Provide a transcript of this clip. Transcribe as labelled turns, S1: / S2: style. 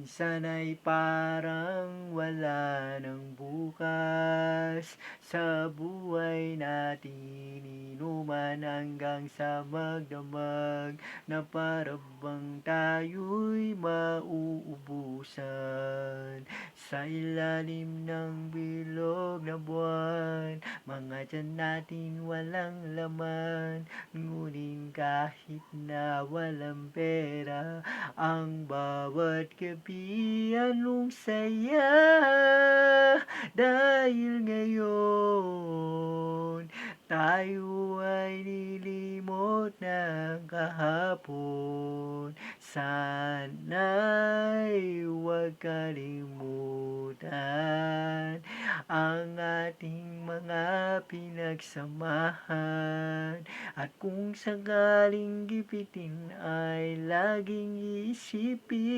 S1: Minsan ay parang wala ng bukas sa buhay natin, inuman hanggang sa magdamag na para bang tayo'y mauubusan. Sa ilalim ng bilog na buwan, mga tiyan natin walang laman, ngunit kahit na walang pera, ang bawat gabi anong saya, dahil ngayon tayo ay nilimot ng kahapon. Sana'y huwag kalimutan ang ating mga pinagsamahan, at kung sakaling gipitin ay laging iisipin